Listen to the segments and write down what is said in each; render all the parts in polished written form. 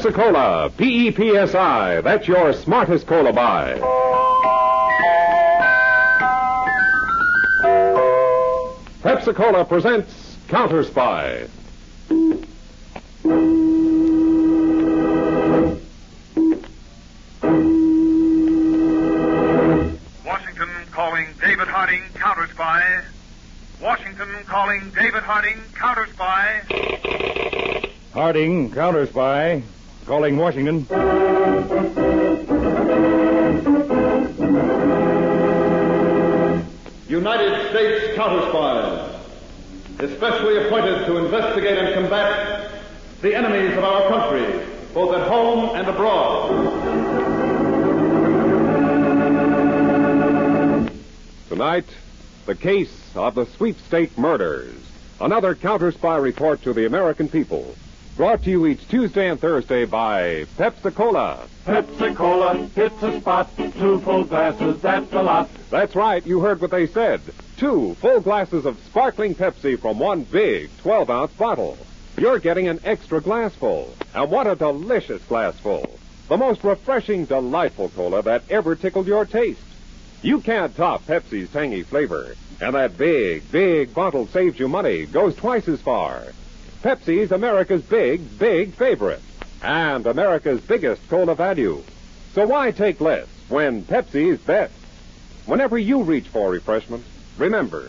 Pepsi-Cola, P-E-P-S-I. That's your smartest cola buy. Pepsi-Cola presents Counterspy. Washington calling David Harding, Counterspy. Washington calling David Harding, Counterspy. Harding, Counterspy. Calling Washington. United States Counterspy, especially appointed to investigate and combat the enemies of our country, both at home and abroad. Tonight, the case of the Sweepstakes murders. Another Counterspy report to the American people. Brought to you each Tuesday and Thursday by Pepsi-Cola. Pepsi-Cola, hits a spot. 2 full glasses, that's a lot. That's right, you heard what they said. 2 full glasses of sparkling Pepsi from one big 12-ounce bottle. You're getting an extra glassful. And what a delicious glassful. The most refreshing, delightful cola that ever tickled your taste. You can't top Pepsi's tangy flavor. And that big, big bottle saves you money, goes twice as far. Pepsi's America's big, big favorite. And America's biggest cola value. So why take less when Pepsi's best? Whenever you reach for refreshment, remember,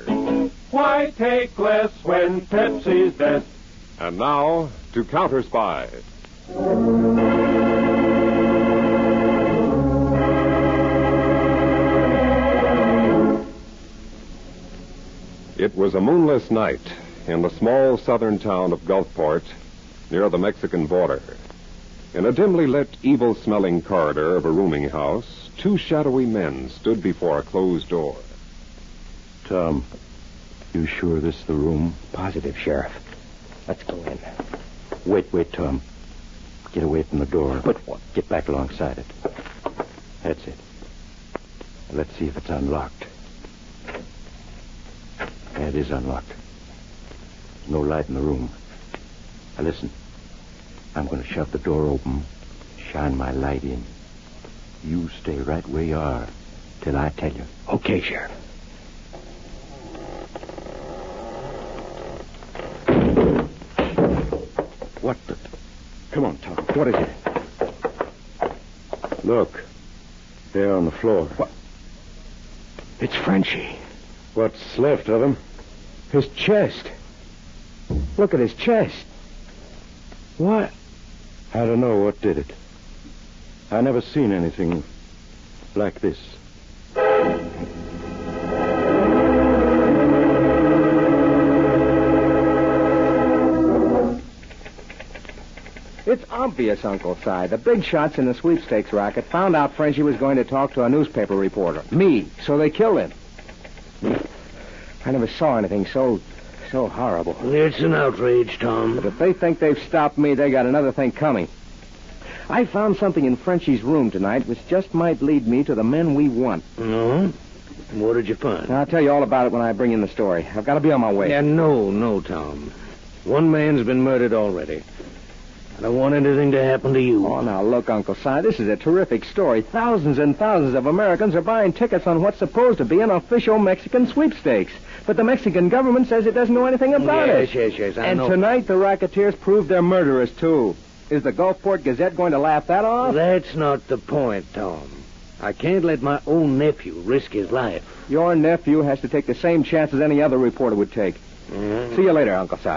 Why take less when Pepsi's best? And now, to Counterspy. It was a moonless night in the small southern town of Gulfport, near the Mexican border. In a dimly lit, evil-smelling corridor of a rooming house, 2 shadowy men stood before a closed door. Tom, you sure this is the room? Positive, Sheriff. Let's go in. Wait, Tom. Get away from the door. But what? Get back alongside it. That's it. Let's see if it's unlocked. Yeah, it is unlocked. There's no light in the room. Now listen. I'm going to shove the door open, shine my light in. You stay right where you are till I tell you. Okay, Sheriff. What the... Come on, Tom. What is it? Look. There on the floor. What? It's Frenchie. What's left of him? His chest. Look at his chest. What? I don't know what did it. I never seen anything like this. It's obvious, Uncle Si. The big shots in the sweepstakes racket found out Frenchie was going to talk to a newspaper reporter. Me. So they killed him. I never saw anything so horrible. It's an outrage, Tom. But if they think they've stopped me, they got another thing coming. I found something in Frenchie's room tonight which just might lead me to the men we want. No? What did you find? I'll tell you all about it when I bring in the story. I've got to be on my way. Yeah, no, Tom. One man's been murdered already. I don't want anything to happen to you. Oh, now, look, Uncle Si, this is a terrific story. Thousands and thousands of Americans are buying tickets on what's supposed to be an official Mexican sweepstakes. But the Mexican government says it doesn't know anything about it. Yes, I know. And tonight, the racketeers proved they're murderers, too. Is the Gulfport Gazette going to laugh that off? That's not the point, Tom. I can't let my own nephew risk his life. Your nephew has to take the same chances any other reporter would take. Mm-hmm. See you later, Uncle Si.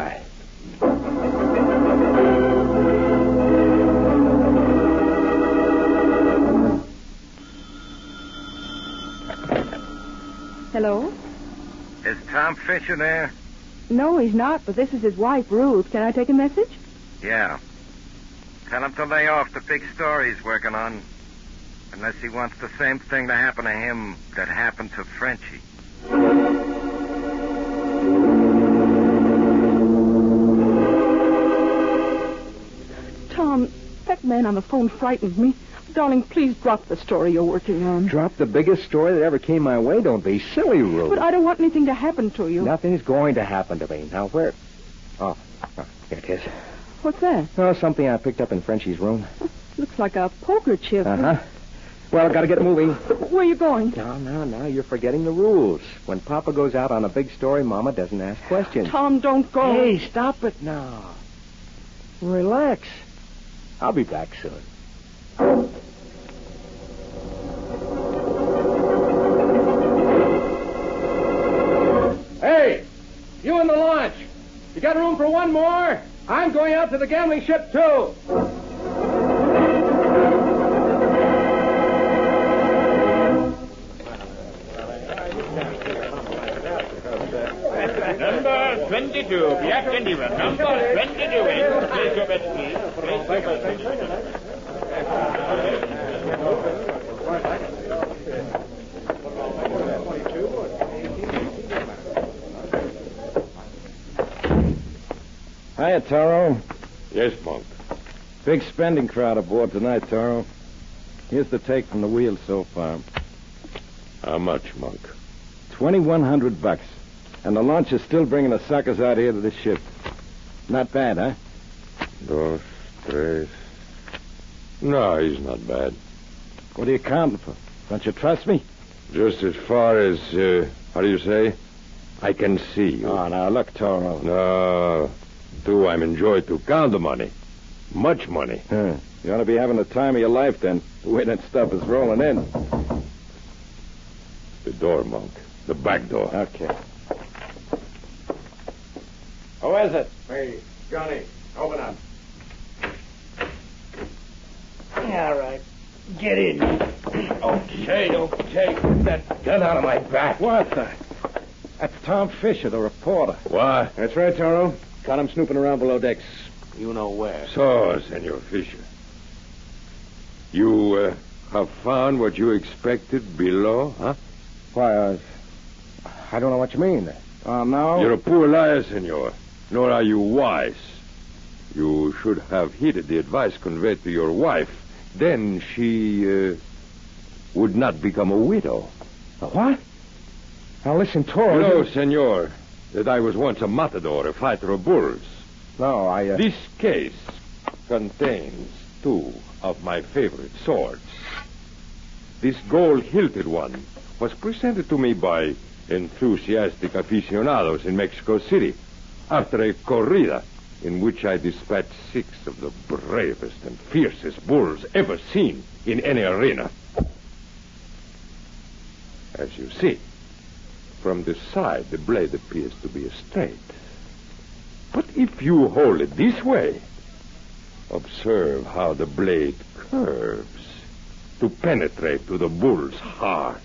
Hello? Is Tom Fisher there? No, he's not, but this is his wife, Ruth. Can I take a message? Yeah. Tell him to lay off the big story he's working on. Unless he wants the same thing to happen to him that happened to Frenchie. Tom, that man on the phone frightened me. Darling, please drop the story you're working on. Drop the biggest story that ever came my way? Don't be silly, Ruth. But I don't want anything to happen to you. Nothing's going to happen to me. Now, where... Oh, here it is. What's that? Oh, something I picked up in Frenchie's room. Looks like a poker chip. Uh-huh. Well, gotta get moving. Where are you going? No, you're forgetting the rules. When Papa goes out on a big story, Mama doesn't ask questions. Tom, don't go. Hey, stop it now. Relax. I'll be back soon. Hey, you in the launch. You got room for one more? I'm going out to the gambling ship, too. Number 22, Black Gentleman. Number 22 in. Place your bet, please. Place your bet. Hiya, Toro. Yes, Monk. Big spending crowd aboard tonight, Toro. Here's the take from the wheel so far. How much, Monk? $2,100. And the launch is still bringing the suckers out here to this ship. Not bad, huh? Dos, tres. No, he's not bad. What are you counting for? Don't you trust me? Just as far as, how do you say? I can see you. Oh, now, look, Toro. No. Do I'm enjoyed to count the money. Much money. Huh. You ought to be having the time of your life, then. The way that stuff is rolling in. The door, Monk. The back door. Okay. Who is it? Hey, Johnny, open up. All right. Get in. Okay. Get that gun out of my back. What the? That's Tom Fisher, the reporter. What? That's right, Toro. Caught him snooping around below decks. You know where. So, Senor Fisher. You, have found what you expected below, huh? Why, I don't know what you mean. No. You're a poor liar, senor. Nor are you wise. You should have heeded the advice conveyed to your wife. Then she, would not become a widow. A what? Now, listen, Toro. You know, senor, that I was once a matador, a fighter of bulls. No, This case contains 2 of my favorite swords. This gold-hilted one was presented to me by enthusiastic aficionados in Mexico City after a corrida in which I dispatched 6 of the bravest and fiercest bulls ever seen in any arena. As you see, from the side, the blade appears to be straight. But if you hold it this way, observe how the blade curves to penetrate to the bull's heart.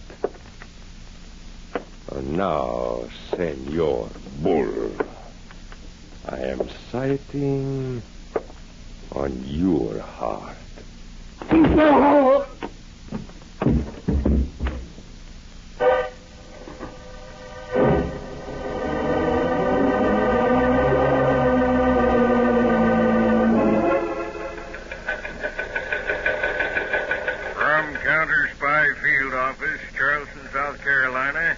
And now, Senor Bull, I am sighting on your heart. From Counterspy Field Office, Charleston, South Carolina,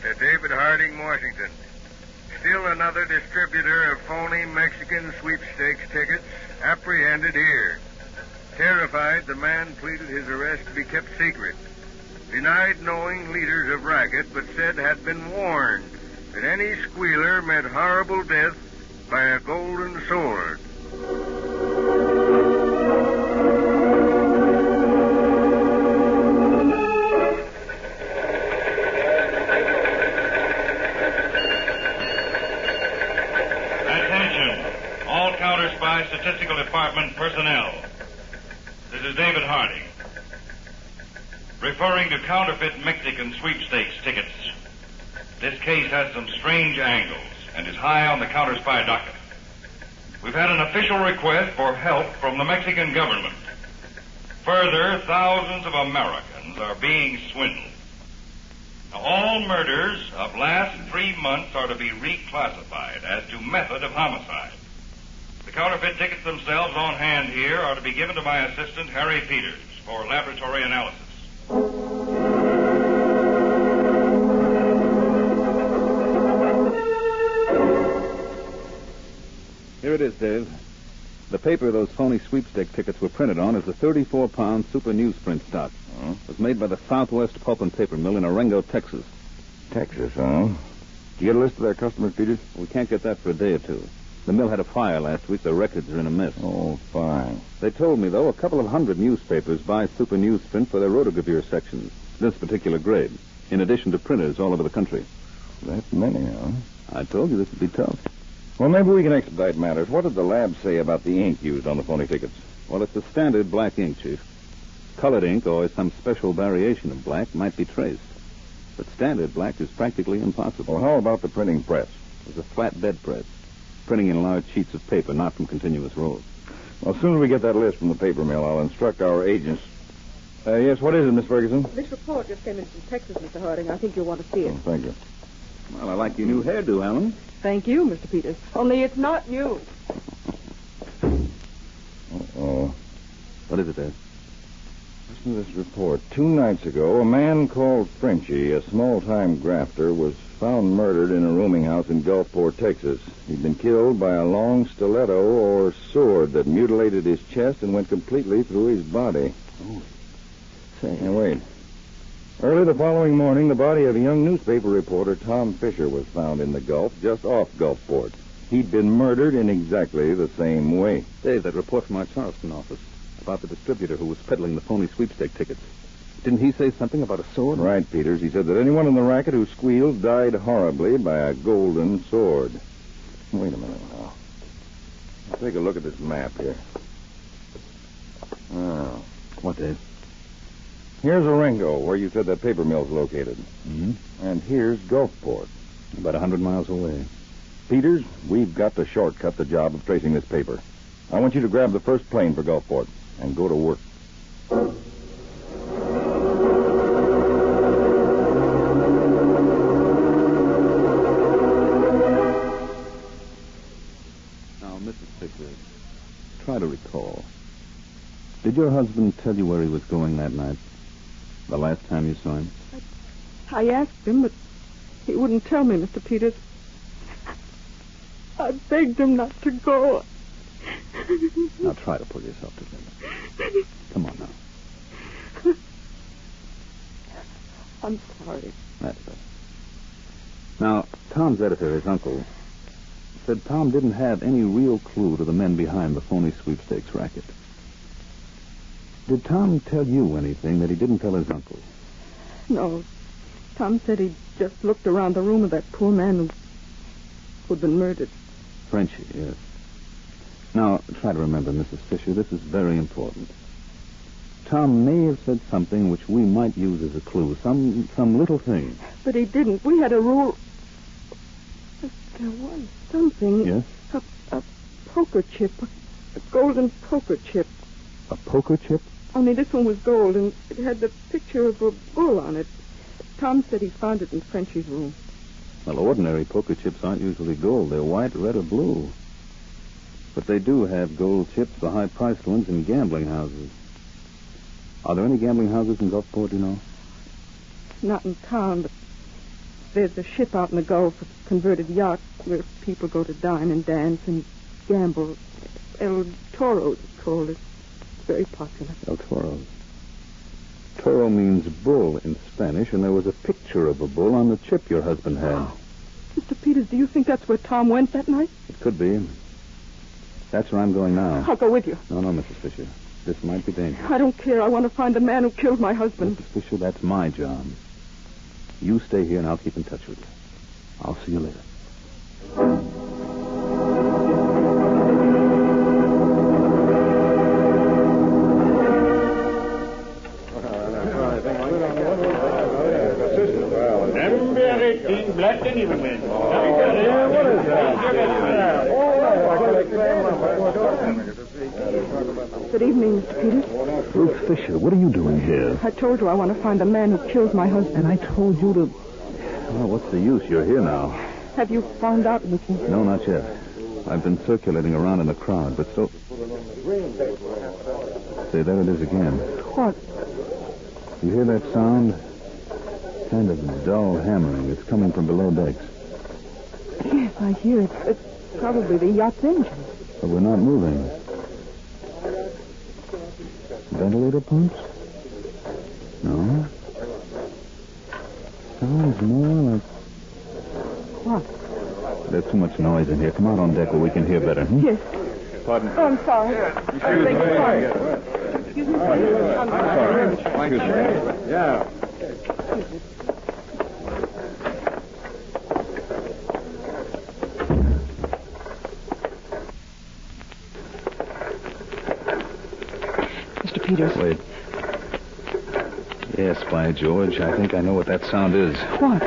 to David Harding, Washington. Still another distributor of phony Mexican sweepstakes tickets apprehended here. Terrified, the man pleaded his arrest be kept secret. Denied knowing leaders of racket, but said had been warned that any squealer met horrible death by a golden sword. Counterspy Statistical Department personnel. This is David Harding. Referring to counterfeit Mexican sweepstakes tickets. This case has some strange angles and is high on the Counterspy docket. We've had an official request for help from the Mexican government. Further, thousands of Americans are being swindled. Now, all murders of last 3 months are to be reclassified as to method of homicide. The counterfeit tickets themselves on hand here are to be given to my assistant, Harry Peters, for laboratory analysis. Here it is, Dave. The paper those phony sweepstake tickets were printed on is the 34-pound super newsprint stock. Oh? It was made by the Southwest Pulp and Paper Mill in Orengo, Texas. Texas, huh? Did you get a list of their customers, Peters? We can't get that for a day or two. The mill had a fire last week. The records are in a mess. Oh, fine. They told me, though, a couple of hundred newspapers buy super newsprint for their rotogravure sections, this particular grade, in addition to printers all over the country. That's many, huh? I told you this would be tough. Well, maybe we can expedite matters. What did the lab say about the ink used on the phony tickets? Well, it's the standard black ink, Chief. Colored ink or some special variation of black might be traced. But standard black is practically impossible. Well, how about the printing press? It was a flat bed press, printing in large sheets of paper, not from continuous rolls. Well, as soon as we get that list from the paper mill, I'll instruct our agents. Yes, what is it, Miss Ferguson? This report just came in from Texas, Mr. Harding. I think you'll want to see it. Oh, thank you. Well, I like your new hairdo, Alan. Thank you, Mr. Peters. Only it's not new. Uh-oh. What is it, Dad? Listen to this report. 2 nights ago, a man called Frenchie, a small-time grafter, was found murdered in a rooming house in Gulfport, Texas. He'd been killed by a long stiletto or sword that mutilated his chest and went completely through his body. Oh. Say, now wait. Early the following morning, the body of a young newspaper reporter, Tom Fisher, was found in the Gulf, just off Gulfport. He'd been murdered in exactly the same way. Dave, that report from our Charleston office about the distributor who was peddling the phony sweepstake tickets. Didn't he say something about a sword? Right, Peters. He said that anyone in the racket who squealed died horribly by a golden sword. Wait a minute now. Let's take a look at this map here. Oh. What, Dave? Here's Orengo, where you said that paper mill's located. Mm-hmm. And here's Gulfport. About 100 miles away. Peters, we've got to shortcut the job of tracing this paper. I want you to grab the first plane for Gulfport and go to work. Now, Mrs. Fisher, try to recall. Did your husband tell you where he was going that night? The last time you saw him? I asked him, but he wouldn't tell me, Mr. Peters. I begged him not to go. Now try to pull yourself together. Come on now. I'm sorry. That's it. Now, Tom's editor, his uncle, said Tom didn't have any real clue to the men behind the phony sweepstakes racket. Did Tom tell you anything that he didn't tell his uncle? No. Tom said he just looked around the room of that poor man who'd been murdered. Frenchie, yes. Now, try to remember, Mrs. Fisher, this is very important. Tom may have said something which we might use as a clue, some little thing. But he didn't. We had a rule. But there was something. Yes? A poker chip. A golden poker chip. A poker chip? Only this one was gold, and it had the picture of a bull on it. Tom said he found it in Frenchie's room. Well, ordinary poker chips aren't usually gold. They're white, red, or blue. But they do have gold chips, the high-priced ones, in gambling houses. Are there any gambling houses in Gulfport, you know? Not in town, but there's a ship out in the Gulf, a converted yacht, where people go to dine and dance and gamble. El Toro, it's called. It's very popular. El Toro. Toro means bull in Spanish, and there was a picture of a bull on the chip your husband had. Oh. Mr. Peters, do you think that's where Tom went that night? It could be. That's where I'm going now. I'll go with you. No, Mrs. Fisher. This might be dangerous. I don't care. I want to find the man who killed my husband. Mrs. Fisher, that's my job. You stay here, and I'll keep in touch with you. I'll see you later. Black and even man. What is that? Good evening, Mr. Peters. Ruth Fisher, what are you doing here? I told you I want to find the man who killed my husband. And I told you to... Well, what's the use? You're here now. Have you found out anything? No, not yet. I've been circulating around in the crowd, but so... Say, there it is again. What? You hear that sound? Kind of dull hammering. It's coming from below decks. Yes, I hear it. It's probably the yacht's engine. But we're not moving. Ventilator pumps? No. Sounds more like... What? There's too much noise in here. Come out on deck where we can hear better. Yes. Pardon? Oh, I'm sorry. I beg your pardon. Excuse me. I'm sorry. Excuse me. Yeah. Mr. Peters. Wait. Yes, by George, I think I know what that sound is. What?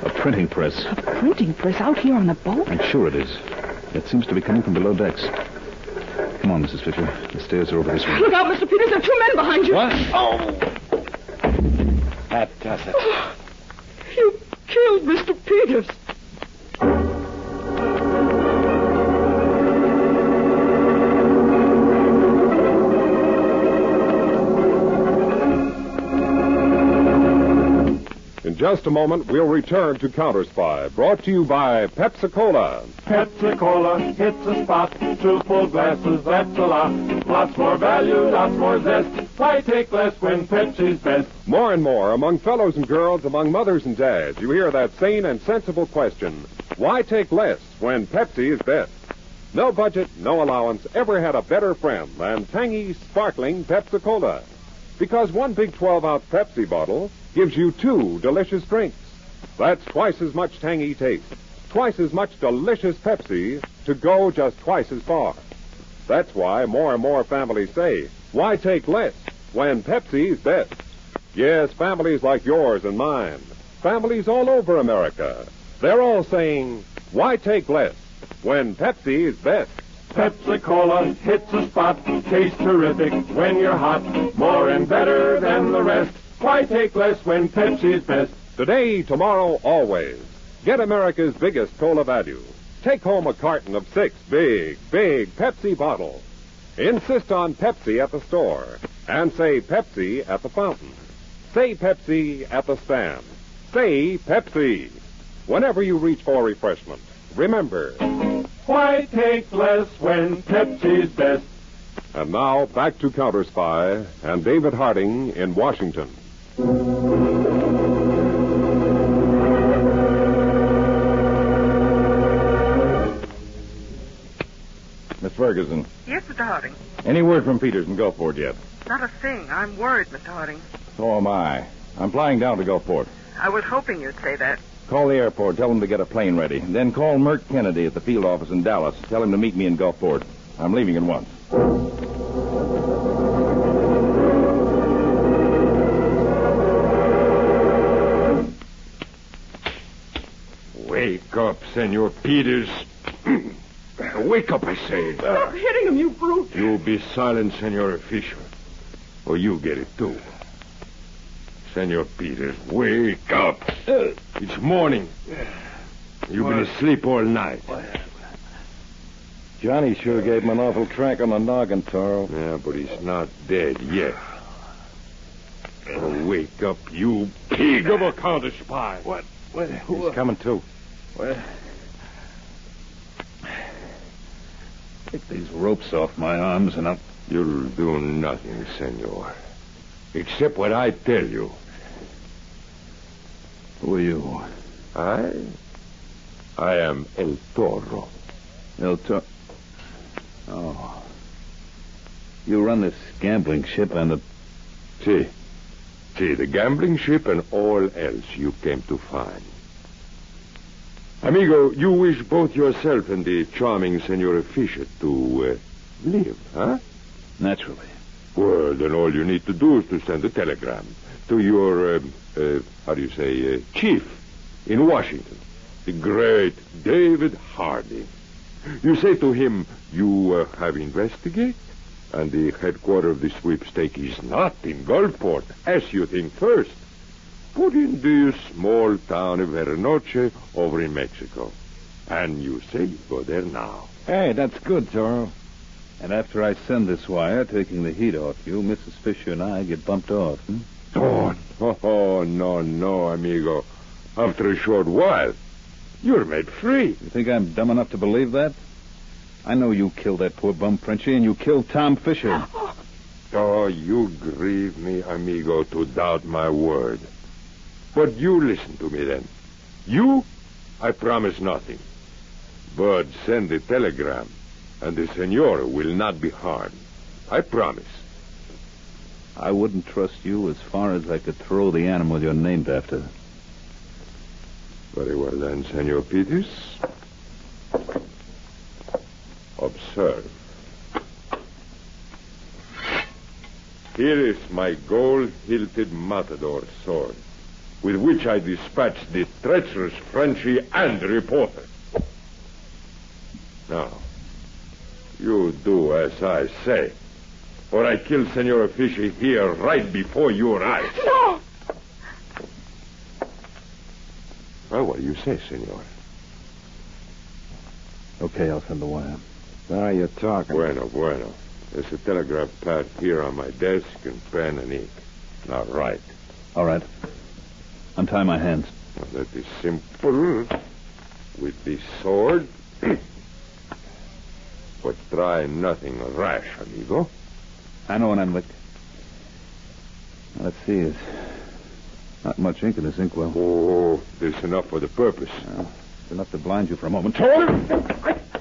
A printing press. A printing press out here on the boat? I'm sure it is. It seems to be coming from below decks. Come on, Mrs. Fisher. The stairs are over this way. Look out, Mr. Peters. There are two men behind you. What? Oh! That does it. You killed Mr. Peters. In just a moment, we'll return to Counterspy, brought to you by Pepsi-Cola. Pepsi-Cola hits a spot. 2 full glasses, that's a lot. Lots more value, lots more zest. Why take less when Pepsi's best? More and more, among fellows and girls, among mothers and dads, you hear that sane and sensible question, why take less when Pepsi is best? No budget, no allowance ever had a better friend than tangy, sparkling Pepsi-Cola. Because one big 12-ounce Pepsi bottle gives you 2 delicious drinks. That's twice as much tangy taste, twice as much delicious Pepsi to go just twice as far. That's why more and more families say, why take less when Pepsi's best? Yes, families like yours and mine, families all over America, they're all saying, why take less when Pepsi is best? Pepsi-Cola hits a spot. Tastes terrific when you're hot. More and better than the rest. Why take less when Pepsi's best? Today, tomorrow, always. Get America's biggest cola value. Take home a carton of 6 big Pepsi bottles. Insist on Pepsi at the store. And say Pepsi at the fountain. Say Pepsi at the stand. Say Pepsi. Whenever you reach for refreshment, remember... Why take less when Pepsi's best? And now, back to Counterspy and David Harding in Washington. Miss Ferguson, Yes, Mr. Harding. any word from Peters in Gulfport yet? Not a thing. I'm worried, Mr. Harding. So am I. I'm flying down to Gulfport. I was hoping you'd say that. Call the airport, tell them to get a plane ready. Then call Merck Kennedy at the field office in Dallas. Tell him to meet me in Gulfport. I'm leaving at once. Wake up, Senor Peters. Wake up, I say. Stop hitting him, you brute. You be silent, Senor Fisher, or you get it too. Senor Peters, wake up. It's morning. You've been asleep all night. Johnny sure gave him an awful crack on the noggin, Toro. Yeah, but he's not dead yet. Oh, wake up, you pig of a counterspy. What? He's coming too. Take these ropes off my arms and I'll... You'll do nothing, Senor. Except what I tell you. Who are you? I am El Toro. El Toro. Oh. You run this gambling ship and the... See, the gambling ship and all else you came to find. Amigo, you wish both yourself and the charming Senora Fisher to live, huh? Naturally. Well, then all you need to do is to send a telegram to your, chief in Washington, the great David Harding. You say to him, you have investigated, and the headquarters of the Sweepstakes is not in Gulfport, as you think first, but in the small town of Vernoche over in Mexico. And you say you go there now. Hey, that's good, Toro. And after I send this wire, taking the heat off you, Mrs. Fisher and I get bumped off. Oh, no, amigo. After a short while, you're made free. You think I'm dumb enough to believe that? I know you killed that poor bum Frenchie, and you killed Tom Fisher. Oh, you grieve me, amigo, to doubt my word. But you listen to me then. You, I promise nothing. But send the telegram, and the senora will not be harmed. I promise. I wouldn't trust you as far as I could throw the animal you're named after. Very well then, Senor Peters. Observe. Here is my gold-hilted matador sword, with which I dispatched the treacherous Frenchie and the reporter. Now, you do as I say, or I kill Senora Fisher here right before your eyes. No! Well, what do you say, Senor? Okay, I'll send the wire. Now you're talking. Bueno. There's a telegraph pad here on my desk and pen and ink. Now write. All right. Untie my hands. Now, that is simple. With the sword. But try nothing rash, amigo. I know when I'm licked. Now, let's see. There's not much ink in this inkwell. Oh, there's enough for the purpose. Well, it's enough to blind you for a moment.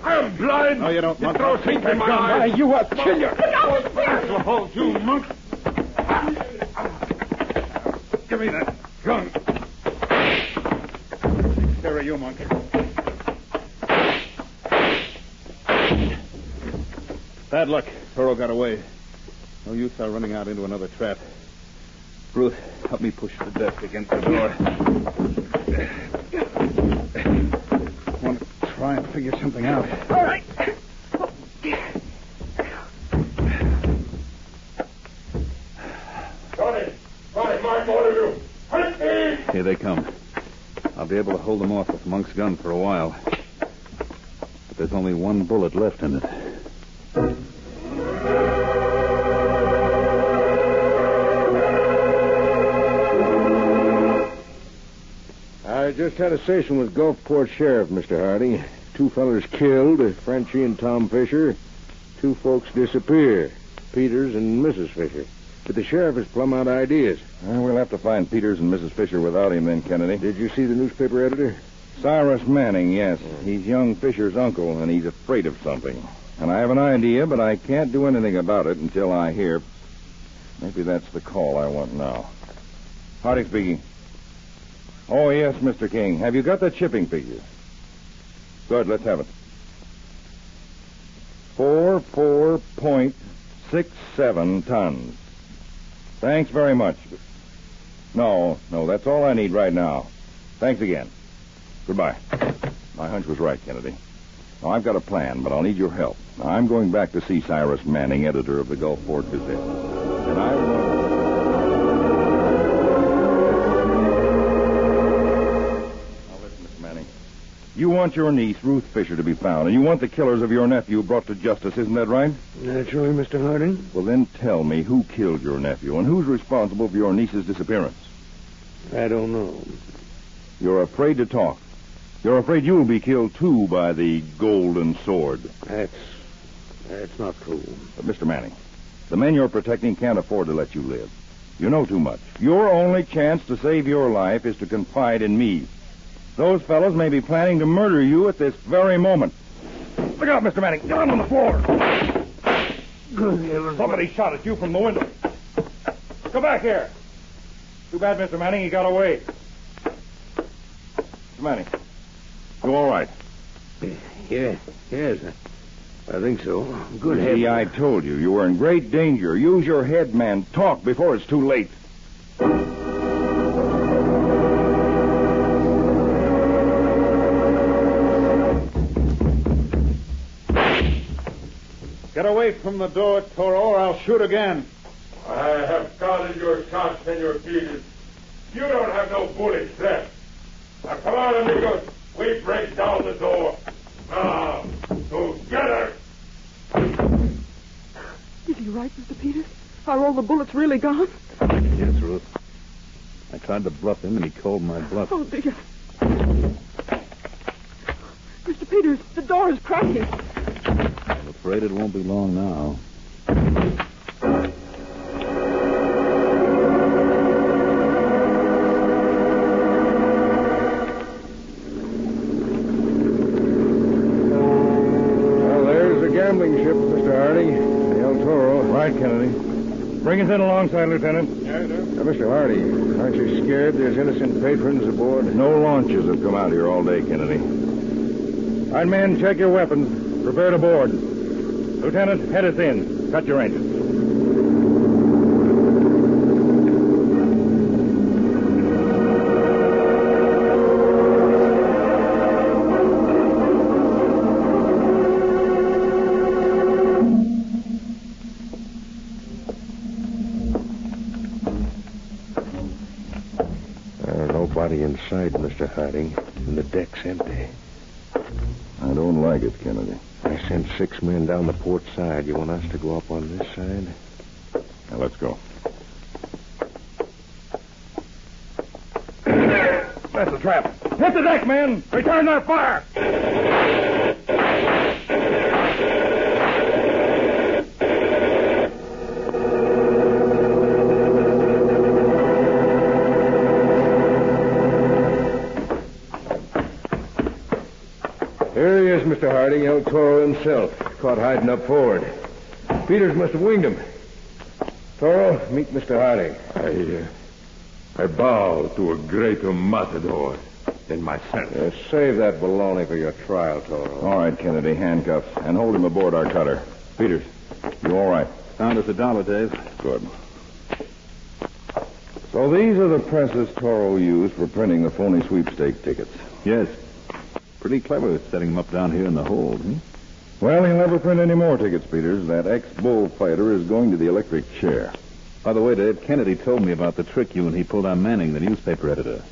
I'm blind. No, you don't. You throw things in my eyes. You will kill you. I'll hold you, monk. Give me that gun. There are you, monk. Bad luck. Toro got away. No use our running out into another trap. Ruth, help me push the desk against the door. I want to try and figure something out. All right. Ronnie, Mark, all of you. Hurt me! Here they come. I'll be able to hold them off with Monk's gun for a while. But there's only one bullet left in it. I just had a session with Gulfport Sheriff, Mr. Harding. 2 fellers killed, Frenchie and Tom Fisher. 2 folks disappear, Peters and Mrs. Fisher. But the sheriff is plumb out of ideas. We'll have to find Peters and Mrs. Fisher without him then, Kennedy. Did you see the newspaper editor? Cyrus Manning, yes. He's young Fisher's uncle, and he's afraid of something. And I have an idea, but I can't do anything about it until I hear. Maybe that's the call I want now. Harding speaking. Oh, yes, Mr. King. Have you got that shipping figure? Good, let's have it. 4.67 tons. Thanks very much. No, that's all I need right now. Thanks again. Goodbye. My hunch was right, Kennedy. Now, I've got a plan, but I'll need your help. Now, I'm going back to see Cyrus Manning, editor of the Gulfport Gazette. And I want... You want your niece, Ruth Fisher, to be found, and you want the killers of your nephew brought to justice, isn't that right? Naturally, Mr. Harding. Well, then tell me who killed your nephew and who's responsible for your niece's disappearance. I don't know. You're afraid to talk. You're afraid you'll be killed, too, by the golden sword. That's not true. But, Mr. Manning, the men you're protecting can't afford to let you live. You know too much. Your only chance to save your life is to confide in me. Those fellows may be planning to murder you at this very moment. Look out, Mr. Manning. Get on the floor. Good heavens. Somebody shot at you from the window. Come back here. Too bad, Mr. Manning. He got away. Mr. Manning, you all right? Yes, I think so. Good See, heavens. I told you. You were in great danger. Use your head, man. Talk before it's too late. Get away from the door, Toro, or I'll shoot again. I have counted your shots, Senor Peters. You don't have no bullets left. Now, come on, amigos. We break down the door. Now, together. Is he right, Mr. Peters? Are all the bullets really gone? Yes, Ruth. I tried to bluff him, and he called my bluff. Oh, dear. Mr. Peters, the door is cracking. I'm afraid it won't be long now. right, Kennedy. Bring us in alongside, Lieutenant. Yes, sir. Mr. Hardy, aren't you scared there's innocent patrons aboard? No launches have come out here all day, Kennedy. All right, men, check your weapons. Prepare to board. Lieutenant, head us in. Cut your engines. Nobody inside, Mr. Harding, and the deck's empty. I don't like it, Kennedy. I sent 6 men down the port side. You want us to go up on this side? Now, let's go. That's a trap. Hit the deck, men! Return their fire! Here he is, Mr. Harding, El Toro himself. Caught hiding up forward. Peters must have winged him. Toro, meet Mr. Harding. I bow to a greater matador than myself. Save that baloney for your trial, Toro. All right, Kennedy, handcuffs, and hold him aboard our cutter. Peters, you all right? Found us $1, Dave. Good. So these are the presses Toro used for printing the phony sweepstake tickets. Yes. Pretty clever setting them up down here in the hold, hmm? Well, he'll never print any more tickets, Peters. That ex-bullfighter is going to the electric chair. By the way, Dave, Kennedy told me about the trick you and he pulled on Manning, the newspaper editor.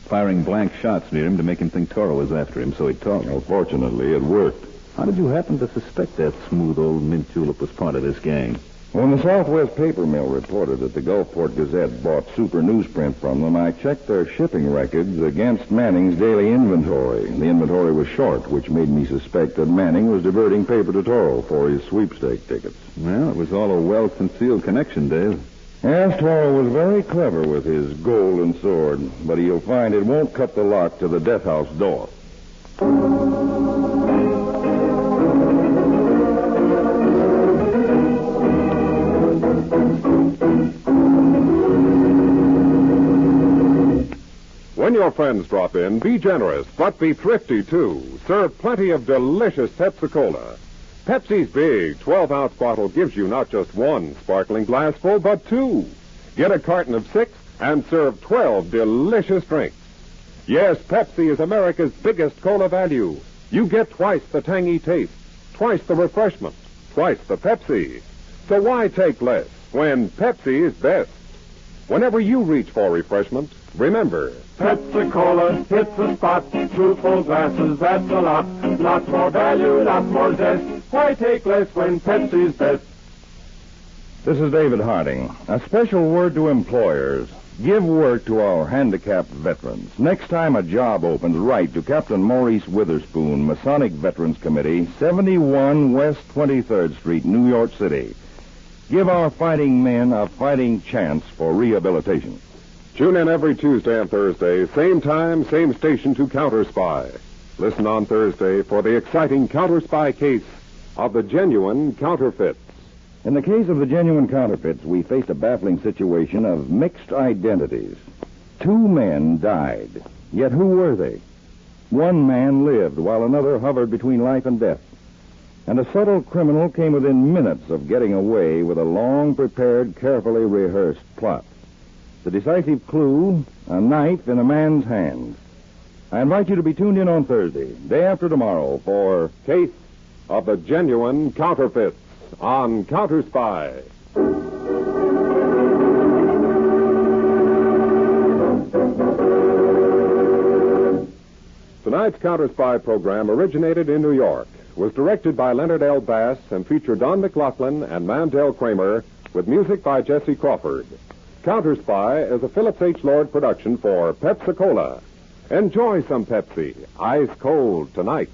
Firing blank shots near him to make him think Toro was after him, so he'd talk. Well, fortunately, it worked. How did you happen to suspect that smooth old mint julep was part of this gang? When the Southwest Paper Mill reported that the Gulfport Gazette bought super newsprint from them, I checked their shipping records against Manning's daily inventory. The inventory was short, which made me suspect that Manning was diverting paper to Toro for his sweepstake tickets. Well, it was all a well-concealed connection, Dave. Yes, Toro was very clever with his golden sword, but you'll find it won't cut the lock to the death house door. When your friends drop in, be generous, but be thrifty, too. Serve plenty of delicious Pepsi-Cola. Pepsi's big 12-ounce bottle gives you not just one sparkling glassful, but 2. Get a carton of 6 and serve 12 delicious drinks. Yes, Pepsi is America's biggest cola value. You get twice the tangy taste, twice the refreshment, twice the Pepsi. So why take less when Pepsi is best? Whenever you reach for refreshment, remember, Pepsi-Cola hits the spot. Truthful glasses, that's a lot. Lots more value, lots more zest. Why take less when Pepsi's best? This is David Harding. A special word to employers. Give work to our handicapped veterans. Next time a job opens, write to Captain Maurice Witherspoon, Masonic Veterans Committee, 71 West 23rd Street, New York City. Give our fighting men a fighting chance for rehabilitation. tune in every Tuesday and Thursday, same time, same station to Counterspy. Listen on Thursday for the exciting Counterspy case of the genuine counterfeits. In the case of the genuine counterfeits, we faced a baffling situation of mixed identities. 2 men died. Yet who were they? One man lived while another hovered between life and death. And a subtle criminal came within minutes of getting away with a long-prepared, carefully rehearsed plot. The decisive clue, a knife in a man's hand. I invite you to be tuned in on Thursday, day after tomorrow, for Case of the Genuine Counterfeits on Counterspy. Tonight's Counterspy program originated in New York, was directed by Leonard L. Bass, and featured Don McLaughlin and Mandel Kramer, with music by Jesse Crawford. Counterspy is a Phillips H. Lord production for Pepsi-Cola. Enjoy some Pepsi, ice cold tonight.